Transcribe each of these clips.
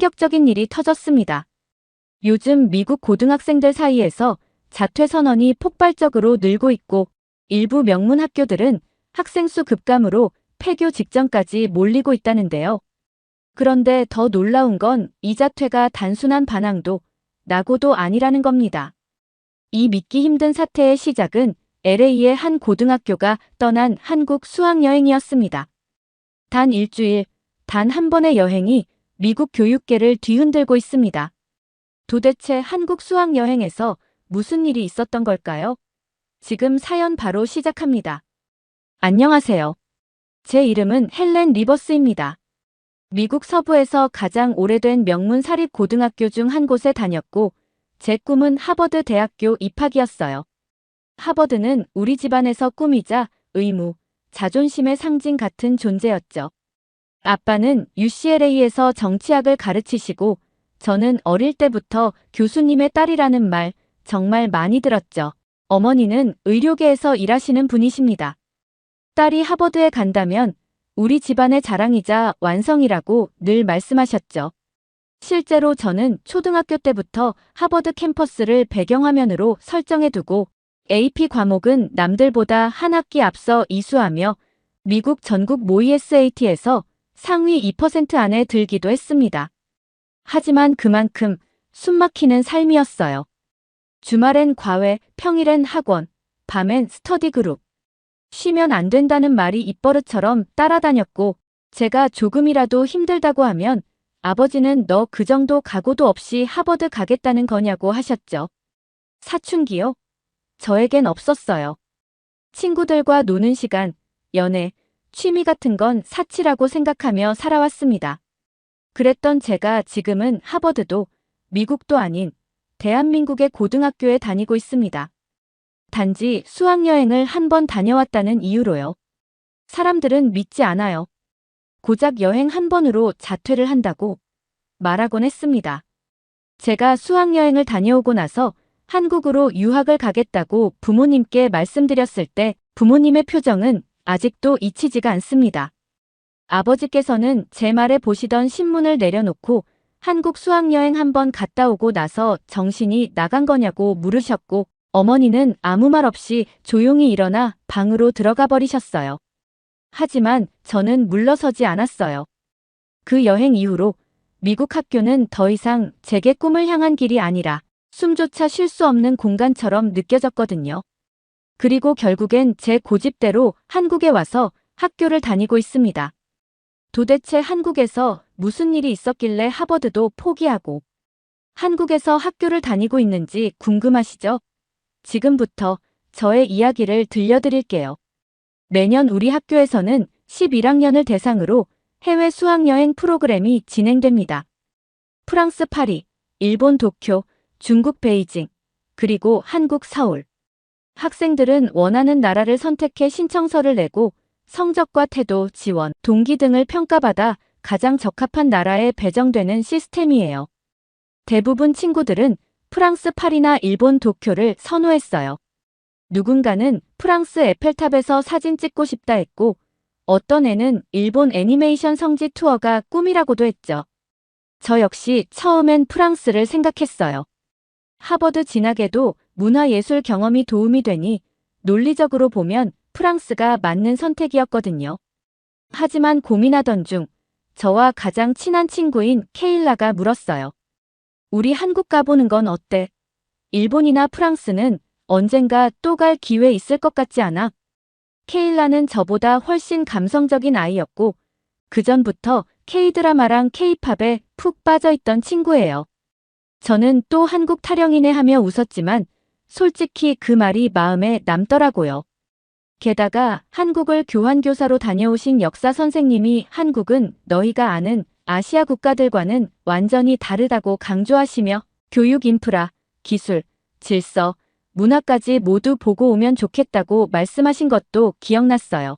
충격적인 일이 터졌습니다. 요즘 미국 고등학생들 사이에서 자퇴 선언이 폭발적으로 늘고 있고 일부 명문 학교들은 학생 수 급감으로 폐교 직전까지 몰리고 있다는데요. 그런데 더 놀라운 건 이 자퇴가 단순한 반항도 낙오도 아니라는 겁니다. 이 믿기 힘든 사태의 시작은 LA의 한 고등학교가 떠난 한국 수학여행이었습니다. 단 일주일, 단 한 번의 여행이 미국 교육계를 뒤흔들고 있습니다. 도대체 한국 수학여행에서 무슨 일이 있었던 걸까요? 지금 사연 바로 시작합니다. 안녕하세요. 제 이름은 헬렌 리버스입니다. 미국 서부에서 가장 오래된 명문 사립 고등학교 중 한 곳에 다녔고 제 꿈은 하버드 대학교 입학이었어요. 하버드는 우리 집안에서 꿈이자 의무, 자존심의 상징 같은 존재였죠. 아빠는 UCLA에서 정치학을 가르치시고 저는 어릴 때부터 교수님의 딸이라는 말 정말 많이 들었죠. 어머니는 의료계에서 일하시는 분이십니다. 딸이 하버드에 간다면 우리 집안의 자랑이자 완성이라고 늘 말씀하셨죠. 실제로 저는 초등학교 때부터 하버드 캠퍼스를 배경화면으로 설정해두고 AP 과목은 남들보다 한 학기 앞서 이수하며 미국 전국 모의 SAT에서 상위 2% 안에 들기도 했습니다. 하지만 그만큼 숨막히는 삶이었어요. 주말엔 과외, 평일엔 학원, 밤엔 스터디 그룹. 쉬면 안 된다는 말이 입버릇처럼 따라다녔고 제가 조금이라도 힘들다고 하면 아버지는 너 그 정도 각오도 없이 하버드 가겠다는 거냐고 하셨죠. 사춘기요? 저에겐 없었어요. 친구들과 노는 시간, 연애, 취미 같은 건 사치라고 생각하며 살아왔습니다. 그랬던 제가 지금은 하버드도 미국도 아닌 대한민국의 고등학교에 다니고 있습니다. 단지 수학여행을 한 번 다녀왔다는 이유로요. 사람들은 믿지 않아요. 고작 여행 한 번으로 자퇴를 한다고 말하곤 했습니다. 제가 수학여행을 다녀오고 나서 한국으로 유학을 가겠다고 부모님께 말씀드렸을 때 부모님의 표정은 아직도 잊히지가 않습니다. 아버지께서는 제 말에 보시던 신문을 내려놓고 한국 수학여행 한번 갔다 오고 나서 정신이 나간 거냐고 물으셨고 어머니는 아무 말 없이 조용히 일어나 방으로 들어가 버리셨어요. 하지만 저는 물러서지 않았어요. 그 여행 이후로 미국 학교는 더 이상 제게 꿈을 향한 길이 아니라 숨조차 쉴 수 없는 공간처럼 느껴졌거든요. 그리고 결국엔 제 고집대로 한국에 와서 학교를 다니고 있습니다. 도대체 한국에서 무슨 일이 있었길래 하버드도 포기하고 한국에서 학교를 다니고 있는지 궁금하시죠? 지금부터 저의 이야기를 들려드릴게요. 매년 우리 학교에서는 11학년을 대상으로 해외 수학여행 프로그램이 진행됩니다. 프랑스 파리, 일본 도쿄, 중국 베이징, 그리고 한국 서울. 학생들은 원하는 나라를 선택해 신청서를 내고 성적과 태도, 지원, 동기 등을 평가받아 가장 적합한 나라에 배정되는 시스템이에요. 대부분 친구들은 프랑스 파리나 일본 도쿄를 선호했어요. 누군가는 프랑스 에펠탑에서 사진 찍고 싶다 했고 어떤 애는 일본 애니메이션 성지 투어가 꿈이라고도 했죠. 저 역시 처음엔 프랑스를 생각했어요. 하버드 진학에도 문화예술 경험이 도움이 되니 논리적으로 보면 프랑스가 맞는 선택이었거든요. 하지만 고민하던 중 저와 가장 친한 친구인 케일라가 물었어요. 우리 한국 가보는 건 어때? 일본이나 프랑스는 언젠가 또 갈 기회 있을 것 같지 않아? 케일라는 저보다 훨씬 감성적인 아이였고 그전부터 K-드라마랑 K-팝에 푹 빠져있던 친구예요. 저는 또 한국 타령이네 하며 웃었지만 솔직히 그 말이 마음에 남더라고요. 게다가 한국을 교환교사로 다녀오신 역사 선생님이 한국은 너희가 아는 아시아 국가들과는 완전히 다르다고 강조하시며 교육 인프라, 기술, 질서, 문화까지 모두 보고 오면 좋겠다고 말씀하신 것도 기억났어요.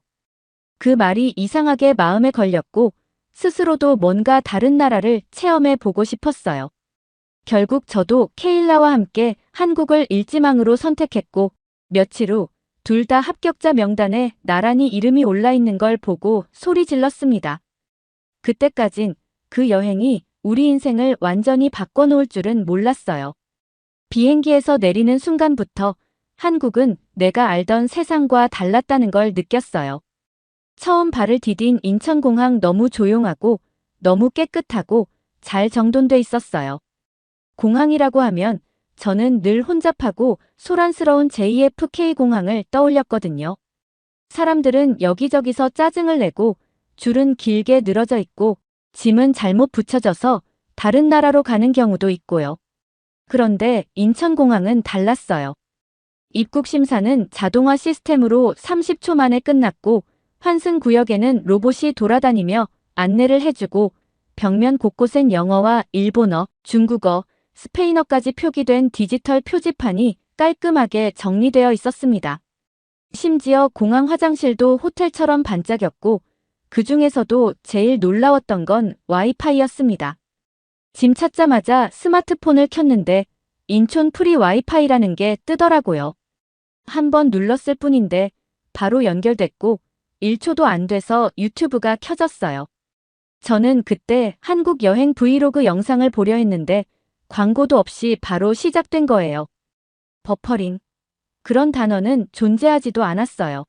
그 말이 이상하게 마음에 걸렸고 스스로도 뭔가 다른 나라를 체험해 보고 싶었어요. 결국 저도 케일라와 함께 한국을 일지망으로 선택했고 며칠 후 둘 다 합격자 명단에 나란히 이름이 올라 있는 걸 보고 소리 질렀습니다. 그때까진 그 여행이 우리 인생을 완전히 바꿔놓을 줄은 몰랐어요. 비행기에서 내리는 순간부터 한국은 내가 알던 세상과 달랐다는 걸 느꼈어요. 처음 발을 디딘 인천공항 너무 조용하고 너무 깨끗하고 잘 정돈돼 있었어요. 공항이라고 하면 저는 늘 혼잡하고 소란스러운 JFK 공항을 떠올렸거든요. 사람들은 여기저기서 짜증을 내고 줄은 길게 늘어져 있고 짐은 잘못 붙여져서 다른 나라로 가는 경우도 있고요. 그런데 인천공항은 달랐어요. 입국 심사는 자동화 시스템으로 30초 만에 끝났고 환승 구역에는 로봇이 돌아다니며 안내를 해주고 벽면 곳곳엔 영어와 일본어, 중국어, 스페인어까지 표기된 디지털 표지판이 깔끔하게 정리되어 있었습니다. 심지어 공항 화장실도 호텔처럼 반짝였고 그 중에서도 제일 놀라웠던 건 와이파이였습니다. 짐 찾자마자 스마트폰을 켰는데 인천 프리 와이파이라는 게 뜨더라고요. 한번 눌렀을 뿐인데 바로 연결됐고 1초도 안 돼서 유튜브가 켜졌어요. 저는 그때 한국 여행 브이로그 영상을 보려 했는데 광고도 없이 바로 시작된 거예요. 버퍼링. 그런 단어는 존재하지도 않았어요.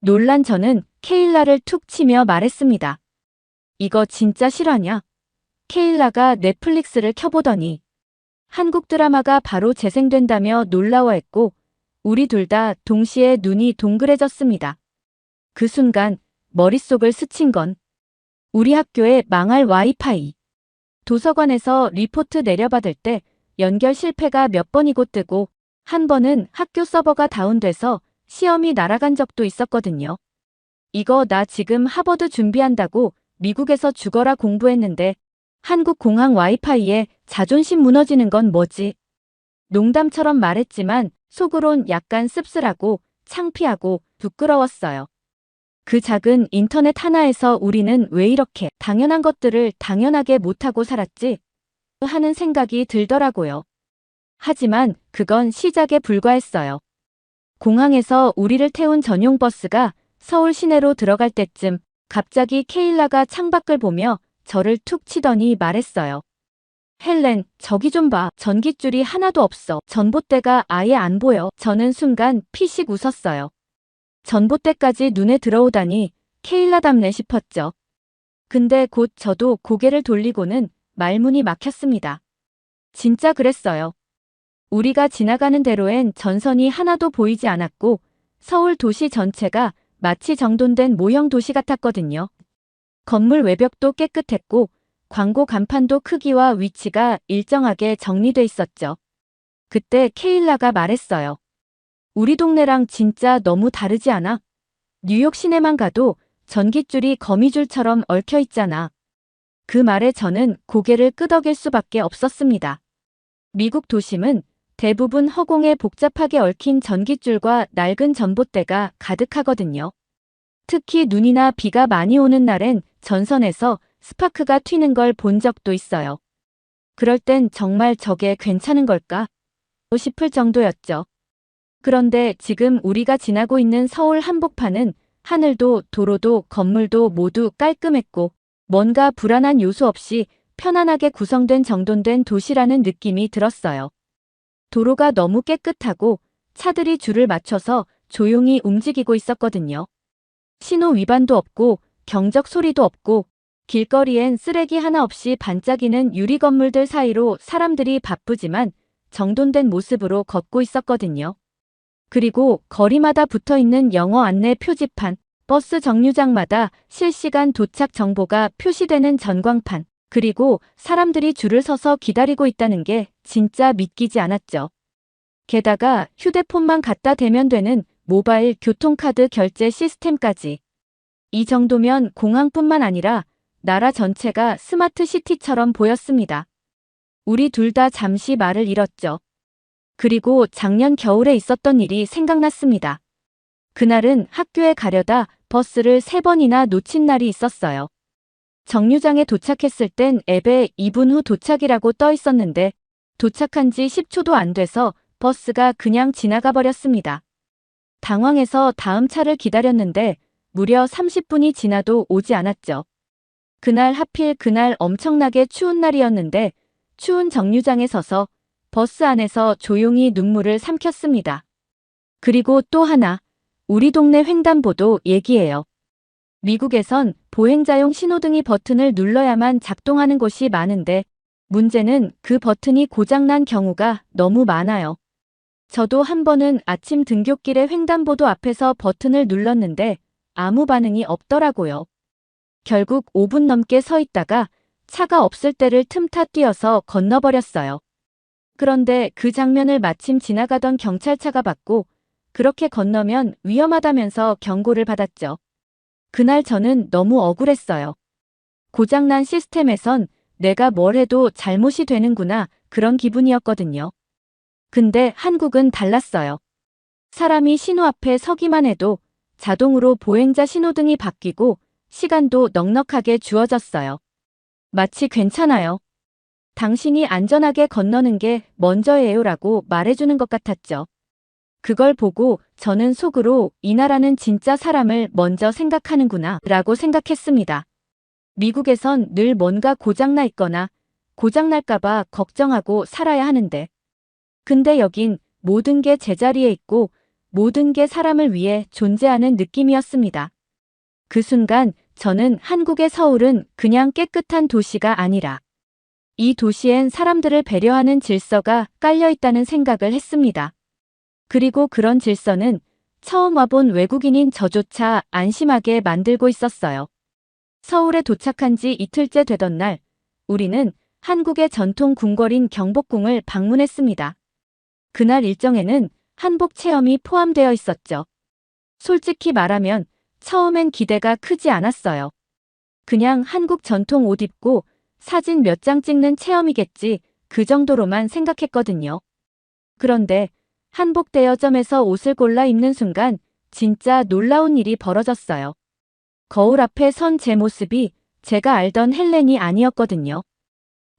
놀란 저는 케일라를 툭 치며 말했습니다. 이거 진짜 실화냐? 케일라가 넷플릭스를 켜보더니 한국 드라마가 바로 재생된다며 놀라워했고 우리 둘 다 동시에 눈이 동그래졌습니다. 그 순간 머릿속을 스친 건 우리 학교의 망할 와이파이. 도서관에서 리포트 내려받을 때 연결 실패가 몇 번이고 뜨고 한 번은 학교 서버가 다운돼서 시험이 날아간 적도 있었거든요. 이거 나 지금 하버드 준비한다고 미국에서 죽어라 공부했는데 한국 공항 와이파이에 자존심 무너지는 건 뭐지? 농담처럼 말했지만 속으론 약간 씁쓸하고 창피하고 부끄러웠어요. 그 작은 인터넷 하나에서 우리는 왜 이렇게 당연한 것들을 당연하게 못하고 살았지? 하는 생각이 들더라고요. 하지만 그건 시작에 불과했어요. 공항에서 우리를 태운 전용 버스가 서울 시내로 들어갈 때쯤 갑자기 케일라가 창밖을 보며 저를 툭 치더니 말했어요. 헬렌, 저기 좀 봐. 전깃줄이 하나도 없어. 전봇대가 아예 안 보여. 저는 순간 피식 웃었어요. 전봇대까지 눈에 들어오다니 케일라답네 싶었죠. 근데 곧 저도 고개를 돌리고는 말문이 막혔습니다. 진짜 그랬어요. 우리가 지나가는 대로엔 전선이 하나도 보이지 않았고 서울 도시 전체가 마치 정돈된 모형 도시 같았거든요. 건물 외벽도 깨끗했고 광고 간판도 크기와 위치가 일정하게 정리돼 있었죠. 그때 케일라가 말했어요. 우리 동네랑 진짜 너무 다르지 않아? 뉴욕 시내만 가도 전깃줄이 거미줄처럼 얽혀 있잖아. 그 말에 저는 고개를 끄덕일 수밖에 없었습니다. 미국 도심은 대부분 허공에 복잡하게 얽힌 전깃줄과 낡은 전봇대가 가득하거든요. 특히 눈이나 비가 많이 오는 날엔 전선에서 스파크가 튀는 걸 본 적도 있어요. 그럴 땐 정말 저게 괜찮은 걸까? 싶을 정도였죠. 그런데 지금 우리가 지나고 있는 서울 한복판은 하늘도 도로도 건물도 모두 깔끔했고 뭔가 불안한 요소 없이 편안하게 구성된 정돈된 도시라는 느낌이 들었어요. 도로가 너무 깨끗하고 차들이 줄을 맞춰서 조용히 움직이고 있었거든요. 신호 위반도 없고 경적 소리도 없고 길거리엔 쓰레기 하나 없이 반짝이는 유리 건물들 사이로 사람들이 바쁘지만 정돈된 모습으로 걷고 있었거든요. 그리고 거리마다 붙어있는 영어 안내 표지판, 버스 정류장마다 실시간 도착 정보가 표시되는 전광판, 그리고 사람들이 줄을 서서 기다리고 있다는 게 진짜 믿기지 않았죠. 게다가 휴대폰만 갖다 대면 되는 모바일 교통카드 결제 시스템까지. 이 정도면 공항뿐만 아니라 나라 전체가 스마트 시티처럼 보였습니다. 우리 둘 다 잠시 말을 잃었죠. 그리고 작년 겨울에 있었던 일이 생각났습니다. 그날은 학교에 가려다 버스를 3번이나 놓친 날이 있었어요. 정류장에 도착했을 땐 앱에 2분 후 도착이라고 떠 있었는데 도착한 지 10초도 안 돼서 버스가 그냥 지나가 버렸습니다. 당황해서 다음 차를 기다렸는데 무려 30분이 지나도 오지 않았죠. 그날 하필 그날 엄청나게 추운 날이었는데 추운 정류장에 서서 버스 안에서 조용히 눈물을 삼켰습니다. 그리고 또 하나, 우리 동네 횡단보도 얘기예요. 미국에선 보행자용 신호등이 버튼을 눌러야만 작동하는 곳이 많은데 문제는 그 버튼이 고장난 경우가 너무 많아요. 저도 한 번은 아침 등굣길에 횡단보도 앞에서 버튼을 눌렀는데 아무 반응이 없더라고요. 결국 5분 넘게 서 있다가 차가 없을 때를 틈타 뛰어서 건너버렸어요. 그런데 그 장면을 마침 지나가던 경찰차가 봤고 그렇게 건너면 위험하다면서 경고를 받았죠. 그날 저는 너무 억울했어요. 고장난 시스템에선 내가 뭘 해도 잘못이 되는구나 그런 기분이었거든요. 근데 한국은 달랐어요. 사람이 신호 앞에 서기만 해도 자동으로 보행자 신호등이 바뀌고 시간도 넉넉하게 주어졌어요. 마치 괜찮아요. 당신이 안전하게 건너는 게 먼저예요라고 말해주는 것 같았죠. 그걸 보고 저는 속으로 이 나라는 진짜 사람을 먼저 생각하는구나 라고 생각했습니다. 미국에선 늘 뭔가 고장나 있거나 고장날까봐 걱정하고 살아야 하는데. 근데 여긴 모든 게 제자리에 있고 모든 게 사람을 위해 존재하는 느낌이었습니다. 그 순간 저는 한국의 서울은 그냥 깨끗한 도시가 아니라 이 도시엔 사람들을 배려하는 질서가 깔려 있다는 생각을 했습니다. 그리고 그런 질서는 처음 와본 외국인인 저조차 안심하게 만들고 있었어요. 서울에 도착한 지 이틀째 되던 날, 우리는 한국의 전통 궁궐인 경복궁을 방문했습니다. 그날 일정에는 한복 체험이 포함되어 있었죠. 솔직히 말하면 처음엔 기대가 크지 않았어요. 그냥 한국 전통 옷 입고 사진 몇 장 찍는 체험이겠지 그 정도로만 생각했거든요. 그런데 한복 대여점에서 옷을 골라 입는 순간 진짜 놀라운 일이 벌어졌어요. 거울 앞에 선 제 모습이 제가 알던 헬렌이 아니었거든요.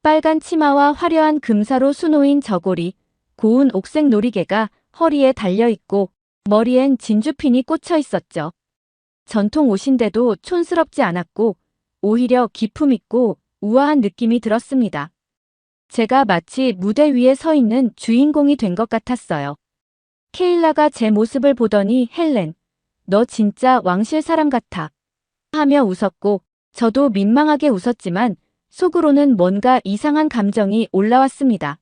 빨간 치마와 화려한 금사로 수놓인 저고리, 고운 옥색 놀이개가 허리에 달려있고 머리엔 진주핀이 꽂혀 있었죠. 전통 옷인데도 촌스럽지 않았고 오히려 기품 있고 우아한 느낌이 들었습니다. 제가 마치 무대 위에 서 있는 주인공이 된 것 같았어요. 케일라가 제 모습을 보더니 헬렌, 너 진짜 왕실 사람 같아 하며 웃었고 저도 민망하게 웃었지만 속으로는 뭔가 이상한 감정이 올라왔습니다.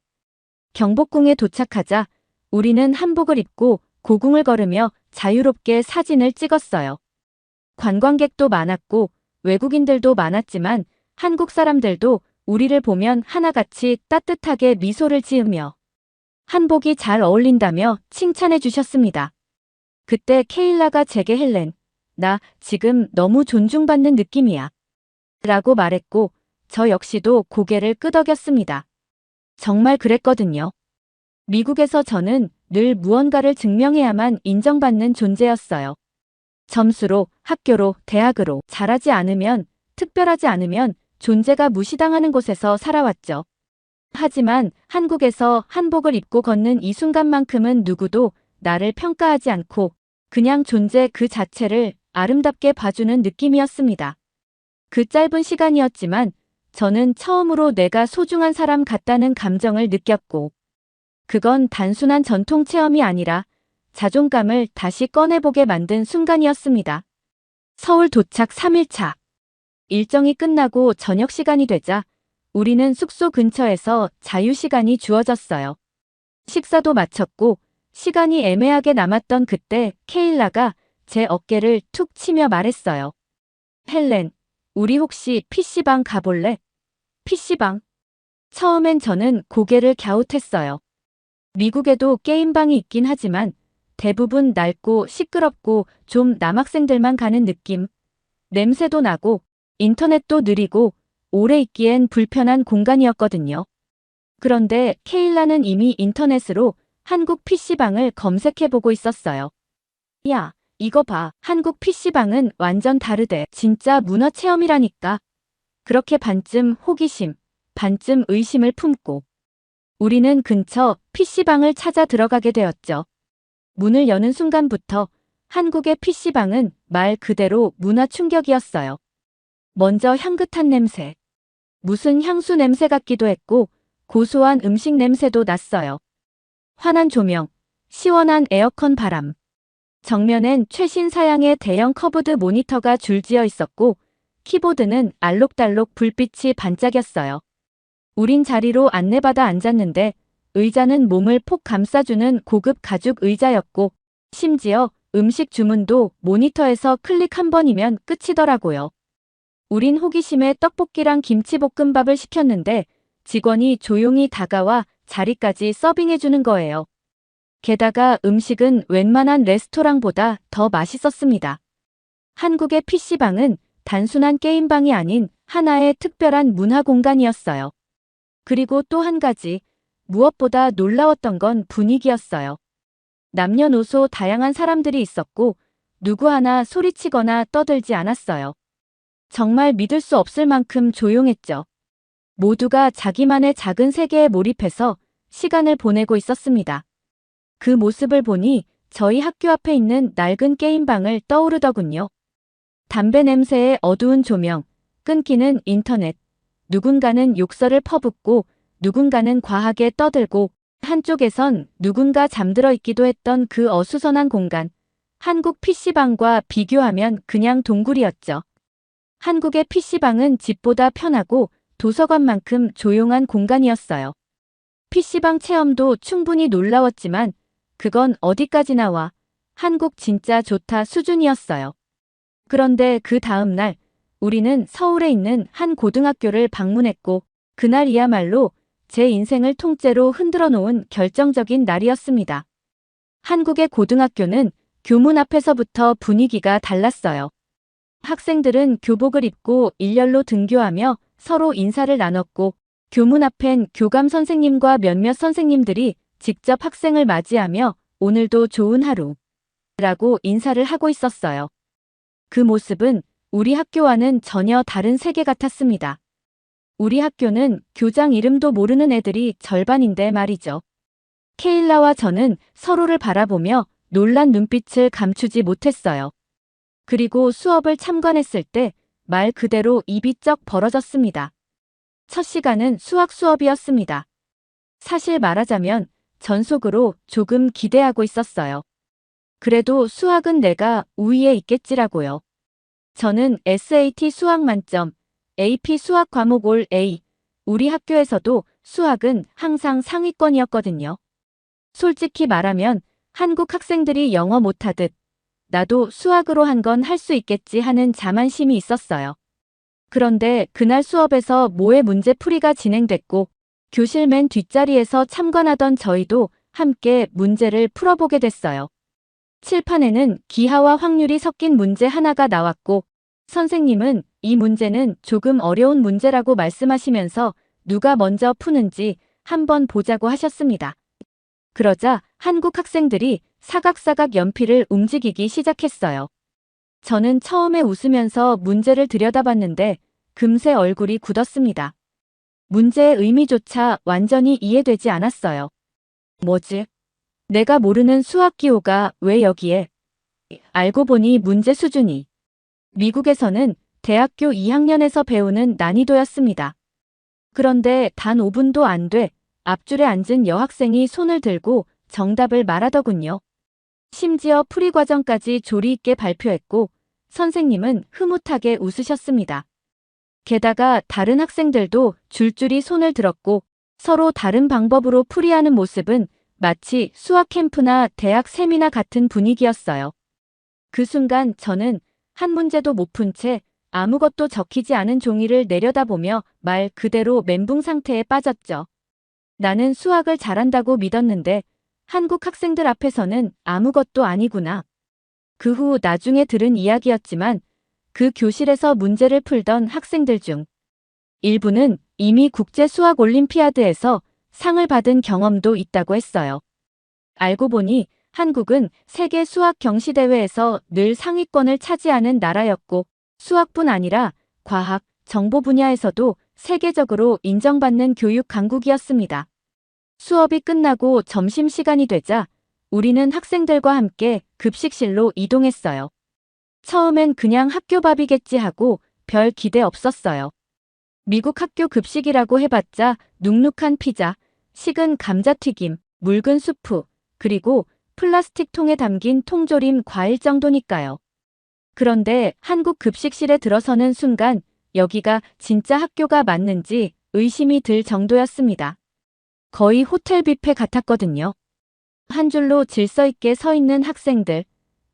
경복궁에 도착하자 우리는 한복을 입고 고궁을 걸으며 자유롭게 사진을 찍었어요. 관광객도 많았고 외국인들도 많았지만 한국 사람들도 우리를 보면 하나같이 따뜻하게 미소를 지으며 한복이 잘 어울린다며 칭찬해 주셨습니다. 그때 케일라가 제게 헬렌, 나 지금 너무 존중받는 느낌이야 라고 말했고 저 역시도 고개를 끄덕였습니다. 정말 그랬거든요. 미국에서 저는 늘 무언가를 증명해야만 인정받는 존재였어요. 점수로, 학교로, 대학으로 잘하지 않으면, 특별하지 않으면 존재가 무시당하는 곳에서 살아왔죠. 하지만 한국에서 한복을 입고 걷는 이 순간만큼은 누구도 나를 평가하지 않고 그냥 존재 그 자체를 아름답게 봐주는 느낌이었습니다. 그 짧은 시간이었지만 저는 처음으로 내가 소중한 사람 같다는 감정을 느꼈고 그건 단순한 전통 체험이 아니라 자존감을 다시 꺼내보게 만든 순간이었습니다. 서울 도착 3일차. 일정이 끝나고 저녁 시간이 되자 우리는 숙소 근처에서 자유시간이 주어졌어요. 식사도 마쳤고 시간이 애매하게 남았던 그때 케일라가 제 어깨를 툭 치며 말했어요. 헬렌, 우리 혹시 PC방 가볼래? PC방? 처음엔 저는 고개를 갸웃했어요. 미국에도 게임방이 있긴 하지만 대부분 낡고 시끄럽고 좀 남학생들만 가는 느낌. 냄새도 나고 인터넷도 느리고 오래 있기엔 불편한 공간이었거든요. 그런데 케일라는 이미 인터넷으로 한국 PC방을 검색해보고 있었어요. 야, 이거 봐. 한국 PC방은 완전 다르대. 진짜 문화체험이라니까. 그렇게 반쯤 호기심, 반쯤 의심을 품고 우리는 근처 PC방을 찾아 들어가게 되었죠. 문을 여는 순간부터 한국의 PC방은 말 그대로 문화 충격이었어요. 먼저 향긋한 냄새. 무슨 향수 냄새 같기도 했고 고소한 음식 냄새도 났어요. 환한 조명, 시원한 에어컨 바람. 정면엔 최신 사양의 대형 커브드 모니터가 줄지어 있었고 키보드는 알록달록 불빛이 반짝였어요. 우린 자리로 안내받아 앉았는데 의자는 몸을 폭 감싸주는 고급 가죽 의자였고 심지어 음식 주문도 모니터에서 클릭 한 번이면 끝이더라고요. 우린 호기심에 떡볶이랑 김치볶음밥을 시켰는데 직원이 조용히 다가와 자리까지 서빙해주는 거예요. 게다가 음식은 웬만한 레스토랑보다 더 맛있었습니다. 한국의 PC방은 단순한 게임방이 아닌 하나의 특별한 문화 공간이었어요. 그리고 또 한 가지, 무엇보다 놀라웠던 건 분위기였어요. 남녀노소 다양한 사람들이 있었고 누구 하나 소리치거나 떠들지 않았어요. 정말 믿을 수 없을 만큼 조용했죠. 모두가 자기만의 작은 세계에 몰입해서 시간을 보내고 있었습니다. 그 모습을 보니 저희 학교 앞에 있는 낡은 게임방을 떠오르더군요. 담배 냄새에 어두운 조명, 끊기는 인터넷, 누군가는 욕설을 퍼붓고 누군가는 과하게 떠들고 한쪽에선 누군가 잠들어 있기도 했던 그 어수선한 공간. 한국 PC방과 비교하면 그냥 동굴이었죠. 한국의 PC방은 집보다 편하고 도서관만큼 조용한 공간이었어요. PC방 체험도 충분히 놀라웠지만 그건 어디까지나 와 한국 진짜 좋다 수준이었어요. 그런데 그 다음 날 우리는 서울에 있는 한 고등학교를 방문했고 그날이야말로 제 인생을 통째로 흔들어 놓은 결정적인 날이었습니다. 한국의 고등학교는 교문 앞에서부터 분위기가 달랐어요. 학생들은 교복을 입고 일렬로 등교하며 서로 인사를 나눴고 교문 앞엔 교감 선생님과 몇몇 선생님들이 직접 학생을 맞이하며 오늘도 좋은 하루라고 인사를 하고 있었어요. 그 모습은 우리 학교와는 전혀 다른 세계 같았습니다. 우리 학교는 교장 이름도 모르는 애들이 절반인데 말이죠. 케일라와 저는 서로를 바라보며 놀란 눈빛을 감추지 못했어요. 그리고 수업을 참관했을 때 말 그대로 입이 쩍 벌어졌습니다. 첫 시간은 수학 수업이었습니다. 사실 말하자면 전속으로 조금 기대하고 있었어요. 그래도 수학은 내가 우위에 있겠지라고요. 저는 SAT 수학 만점, AP 수학 과목 올 A. 우리 학교에서도 수학은 항상 상위권이었거든요. 솔직히 말하면 한국 학생들이 영어 못하듯 나도 수학으로 한 건 할 수 있겠지 하는 자만심이 있었어요. 그런데 그날 수업에서 모의 문제풀이가 진행됐고 교실 맨 뒷자리에서 참관하던 저희도 함께 문제를 풀어보게 됐어요. 칠판에는 기하와 확률이 섞인 문제 하나가 나왔고 선생님은 이 문제는 조금 어려운 문제라고 말씀하시면서 누가 먼저 푸는지 한번 보자고 하셨습니다. 그러자 한국 학생들이 사각사각 연필을 움직이기 시작했어요. 저는 처음에 웃으면서 문제를 들여다봤는데 금세 얼굴이 굳었습니다. 문제의 의미조차 완전히 이해되지 않았어요. 뭐지? 내가 모르는 수학 기호가 왜 여기에? 알고 보니 문제 수준이 미국에서는 대학교 2학년에서 배우는 난이도였습니다. 그런데 단 5분도 안 돼 앞줄에 앉은 여학생이 손을 들고 정답을 말하더군요. 심지어 풀이 과정까지 조리 있게 발표했고 선생님은 흐뭇하게 웃으셨습니다. 게다가 다른 학생들도 줄줄이 손을 들었고 서로 다른 방법으로 풀이하는 모습은 마치 수학 캠프나 대학 세미나 같은 분위기였어요. 그 순간 저는 한 문제도 못 푼 채 아무것도 적히지 않은 종이를 내려다보며 말 그대로 멘붕 상태에 빠졌죠. 나는 수학을 잘한다고 믿었는데 한국 학생들 앞에서는 아무것도 아니구나. 그 후 나중에 들은 이야기였지만 그 교실에서 문제를 풀던 학생들 중 일부는 이미 국제수학올림피아드에서 상을 받은 경험도 있다고 했어요. 알고 보니 한국은 세계 수학 경시대회에서 늘 상위권을 차지하는 나라였고 수학뿐 아니라 과학, 정보 분야에서도 세계적으로 인정받는 교육 강국이었습니다. 수업이 끝나고 점심시간이 되자 우리는 학생들과 함께 급식실로 이동했어요. 처음엔 그냥 학교 밥이겠지 하고 별 기대 없었어요. 미국 학교 급식이라고 해봤자 눅눅한 피자, 식은 감자튀김, 묽은 수프, 그리고 플라스틱 통에 담긴 통조림 과일 정도니까요. 그런데 한국 급식실에 들어서는 순간 여기가 진짜 학교가 맞는지 의심이 들 정도였습니다. 거의 호텔 뷔페 같았거든요. 한 줄로 질서 있게 서 있는 학생들,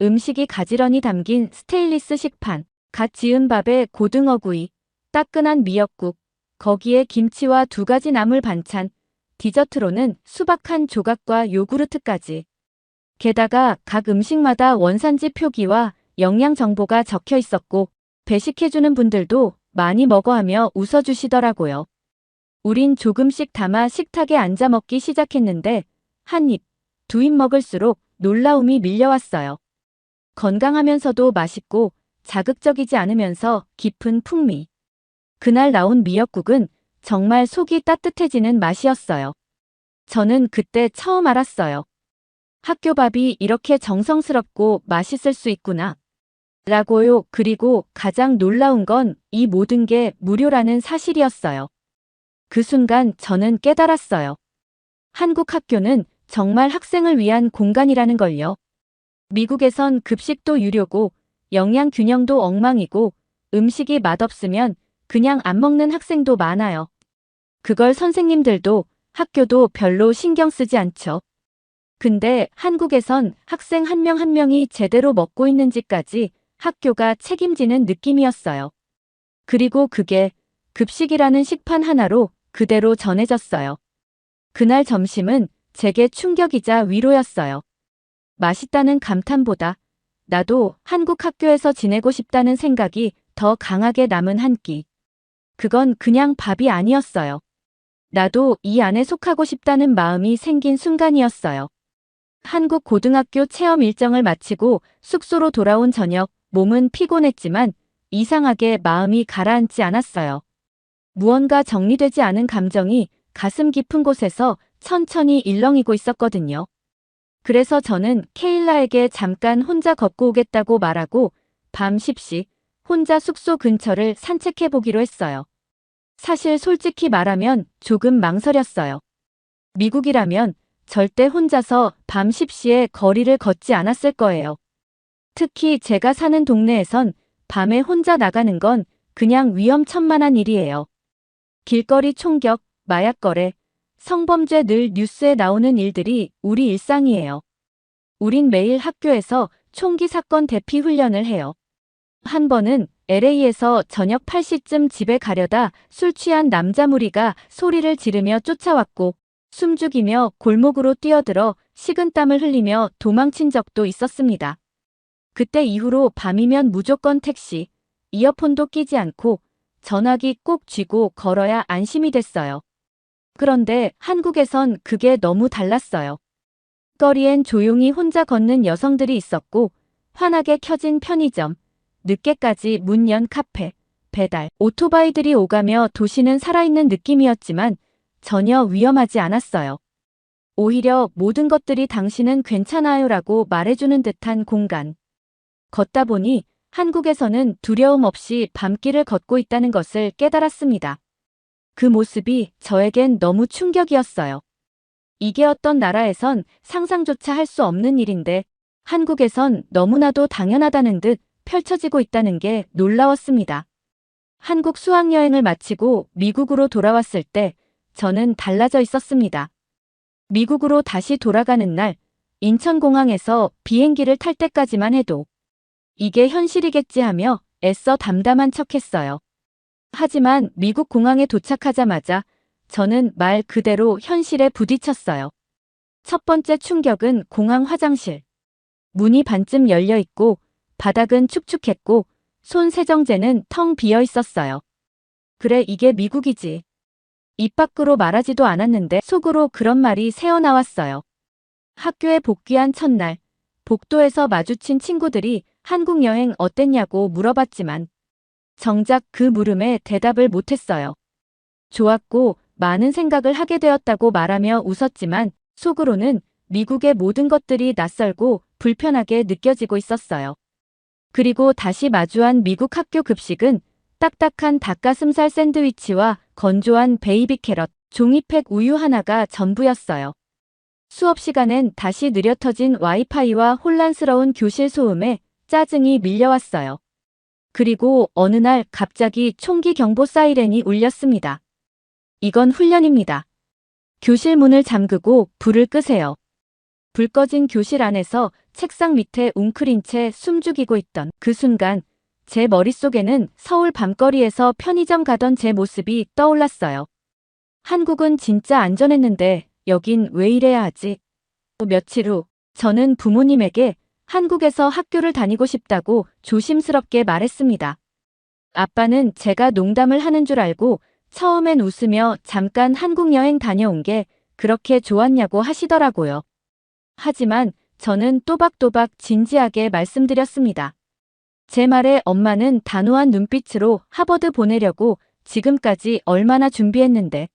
음식이 가지런히 담긴 스테인리스 식판, 갓 지은 밥에 고등어구이, 따끈한 미역국, 거기에 김치와 2가지 나물 반찬, 디저트로는 수박 한 조각과 요구르트까지. 게다가 각 음식마다 원산지 표기와 영양 정보가 적혀 있었고 배식해주는 분들도 많이 먹어 하며 웃어주시더라고요. 우린 조금씩 담아 식탁에 앉아 먹기 시작했는데 한 입, 2입 먹을수록 놀라움이 밀려왔어요. 건강하면서도 맛있고 자극적이지 않으면서 깊은 풍미. 그날 나온 미역국은 정말 속이 따뜻해지는 맛이었어요. 저는 그때 처음 알았어요. 학교 밥이 이렇게 정성스럽고 맛있을 수 있구나. 라고요. 그리고 가장 놀라운 건 이 모든 게 무료라는 사실이었어요. 그 순간 저는 깨달았어요. 한국 학교는 정말 학생을 위한 공간이라는 걸요. 미국에선 급식도 유료고 영양 균형도 엉망이고 음식이 맛없으면 그냥 안 먹는 학생도 많아요. 그걸 선생님들도 학교도 별로 신경 쓰지 않죠. 근데 한국에선 학생 한 명 한 명이 제대로 먹고 있는지까지 학교가 책임지는 느낌이었어요. 그리고 그게 급식이라는 식판 하나로 그대로 전해졌어요. 그날 점심은 제게 충격이자 위로였어요. 맛있다는 감탄보다 나도 한국 학교에서 지내고 싶다는 생각이 더 강하게 남은 한 끼. 그건 그냥 밥이 아니었어요. 나도 이 안에 속하고 싶다는 마음이 생긴 순간이었어요. 한국 고등학교 체험 일정을 마치고 숙소로 돌아온 저녁, 몸은 피곤했지만 이상하게 마음이 가라앉지 않았어요. 무언가 정리되지 않은 감정이 가슴 깊은 곳에서 천천히 일렁이고 있었거든요. 그래서 저는 케일라에게 잠깐 혼자 걷고 오겠다고 말하고 밤 10시 혼자 숙소 근처를 산책해보기로 했어요. 사실 솔직히 말하면 조금 망설였어요. 미국이라면 절대 혼자서 밤 10시에 거리를 걷지 않았을 거예요. 특히 제가 사는 동네에선 밤에 혼자 나가는 건 그냥 위험천만한 일이에요. 길거리 총격, 마약 거래, 성범죄 늘 뉴스에 나오는 일들이 우리 일상이에요. 우린 매일 학교에서 총기 사건 대피 훈련을 해요. 한 번은 LA에서 저녁 8시쯤 집에 가려다 술 취한 남자 무리가 소리를 지르며 쫓아왔고 숨죽이며 골목으로 뛰어들어 식은땀을 흘리며 도망친 적도 있었습니다. 그때 이후로 밤이면 무조건 택시, 이어폰도 끼지 않고 전화기 꼭 쥐고 걸어야 안심이 됐어요. 그런데 한국에선 그게 너무 달랐어요. 거리엔 조용히 혼자 걷는 여성들이 있었고 환하게 켜진 편의점, 늦게까지 문 연 카페, 배달, 오토바이들이 오가며 도시는 살아있는 느낌이었지만 전혀 위험하지 않았어요. 오히려 모든 것들이 당신은 괜찮아요라고 말해주는 듯한 공간. 걷다 보니 한국에서는 두려움 없이 밤길을 걷고 있다는 것을 깨달았습니다. 그 모습이 저에겐 너무 충격이었어요. 이게 어떤 나라에선 상상조차 할 수 없는 일인데 한국에선 너무나도 당연하다는 듯 펼쳐지고 있다는 게 놀라웠습니다. 한국 수학여행을 마치고 미국으로 돌아왔을 때 저는 달라져 있었습니다. 미국으로 다시 돌아가는 날 인천공항에서 비행기를 탈 때까지만 해도 이게 현실이겠지 하며 애써 담담한 척했어요. 하지만 미국 공항에 도착하자마자 저는 말 그대로 현실에 부딪혔어요. 첫 번째 충격은 공항 화장실. 문이 반쯤 열려 있고 바닥은 축축했고 손 세정제는 텅 비어 있었어요. 그래, 이게 미국이지. 입 밖으로 말하지도 않았는데 속으로 그런 말이 새어나왔어요. 학교에 복귀한 첫날, 복도에서 마주친 친구들이 한국 여행 어땠냐고 물어봤지만 정작 그 물음에 대답을 못했어요. 좋았고 많은 생각을 하게 되었다고 말하며 웃었지만 속으로는 미국의 모든 것들이 낯설고 불편하게 느껴지고 있었어요. 그리고 다시 마주한 미국 학교 급식은 딱딱한 닭가슴살 샌드위치와 건조한 베이비 캐럿, 종이팩 우유 하나가 전부였어요. 수업 시간엔 다시 느려터진 와이파이와 혼란스러운 교실 소음에 짜증이 밀려왔어요. 그리고 어느 날 갑자기 총기 경보 사이렌이 울렸습니다. 이건 훈련입니다. 교실 문을 잠그고 불을 끄세요. 불 꺼진 교실 안에서 책상 밑에 웅크린 채 숨죽이고 있던 그 순간 제 머릿속에는 서울 밤거리에서 편의점 가던 제 모습이 떠올랐어요. 한국은 진짜 안전했는데 여긴 왜 이래야 하지? 며칠 후 저는 부모님에게 한국에서 학교를 다니고 싶다고 조심스럽게 말했습니다. 아빠는 제가 농담을 하는 줄 알고 처음엔 웃으며 잠깐 한국 여행 다녀온 게 그렇게 좋았냐고 하시더라고요. 하지만 저는 또박또박 진지하게 말씀드렸습니다. 제 말에 엄마는 단호한 눈빛으로 하버드 보내려고 지금까지 얼마나 준비했는데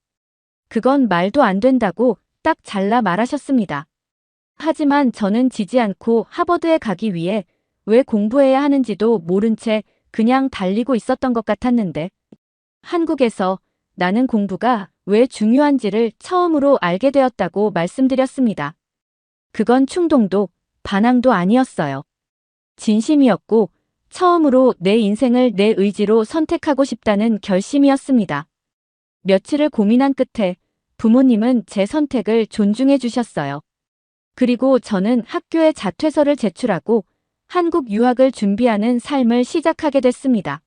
그건 말도 안 된다고 딱 잘라 말하셨습니다. 하지만 저는 지지 않고 하버드에 가기 위해 왜 공부해야 하는지도 모른 채 그냥 달리고 있었던 것 같았는데 한국에서 나는 공부가 왜 중요한지를 처음으로 알게 되었다고 말씀드렸습니다. 그건 충동도 반항도 아니었어요. 진심이었고 처음으로 내 인생을 내 의지로 선택하고 싶다는 결심이었습니다. 며칠을 고민한 끝에 부모님은 제 선택을 존중해 주셨어요. 그리고 저는 학교에 자퇴서를 제출하고 한국 유학을 준비하는 삶을 시작하게 됐습니다.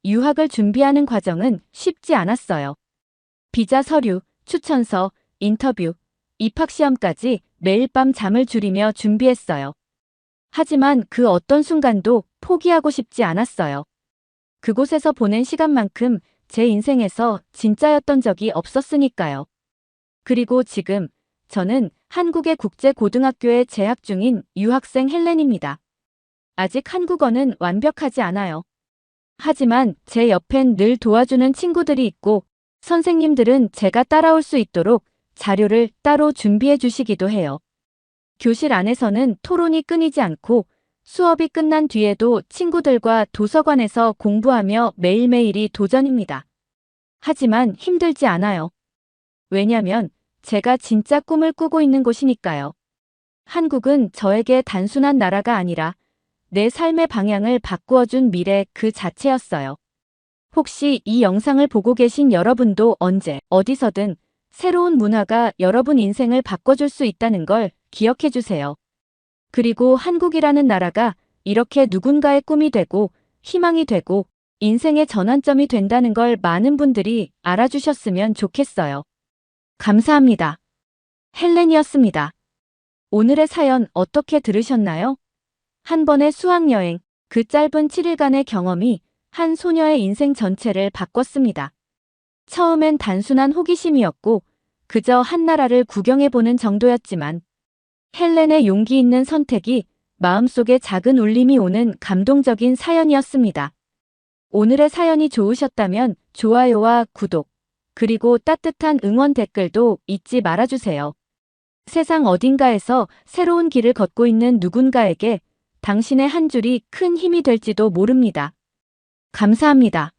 유학을 준비하는 과정은 쉽지 않았어요. 비자 서류, 추천서, 인터뷰, 입학시험까지 매일 밤 잠을 줄이며 준비했어요. 하지만 그 어떤 순간도 포기하고 싶지 않았어요. 그곳에서 보낸 시간만큼 제 인생에서 진짜였던 적이 없었으니까요. 그리고 지금 저는 한국의 국제고등학교에 재학 중인 유학생 헬렌입니다. 아직 한국어는 완벽하지 않아요. 하지만 제 옆엔 늘 도와주는 친구들이 있고 선생님들은 제가 따라올 수 있도록 자료를 따로 준비해 주시기도 해요. 교실 안에서는 토론이 끊이지 않고 수업이 끝난 뒤에도 친구들과 도서관에서 공부하며 매일매일이 도전입니다. 하지만 힘들지 않아요. 왜냐면 제가 진짜 꿈을 꾸고 있는 곳이니까요. 한국은 저에게 단순한 나라가 아니라 내 삶의 방향을 바꾸어준 미래 그 자체였어요. 혹시 이 영상을 보고 계신 여러분도 언제, 어디서든 새로운 문화가 여러분 인생을 바꿔줄 수 있다는 걸 기억해 주세요. 그리고 한국이라는 나라가 이렇게 누군가의 꿈이 되고 희망이 되고 인생의 전환점이 된다는 걸 많은 분들이 알아주셨으면 좋겠어요. 감사합니다. 헬렌이었습니다. 오늘의 사연 어떻게 들으셨나요? 한 번의 수학여행, 그 짧은 7일간의 경험이 한 소녀의 인생 전체를 바꿨습니다. 처음엔 단순한 호기심이었고 그저 한 나라를 구경해보는 정도였지만 헬렌의 용기 있는 선택이 마음속에 작은 울림이 오는 감동적인 사연이었습니다. 오늘의 사연이 좋으셨다면 좋아요와 구독, 그리고 따뜻한 응원 댓글도 잊지 말아주세요. 세상 어딘가에서 새로운 길을 걷고 있는 누군가에게 당신의 한 줄이 큰 힘이 될지도 모릅니다. 감사합니다.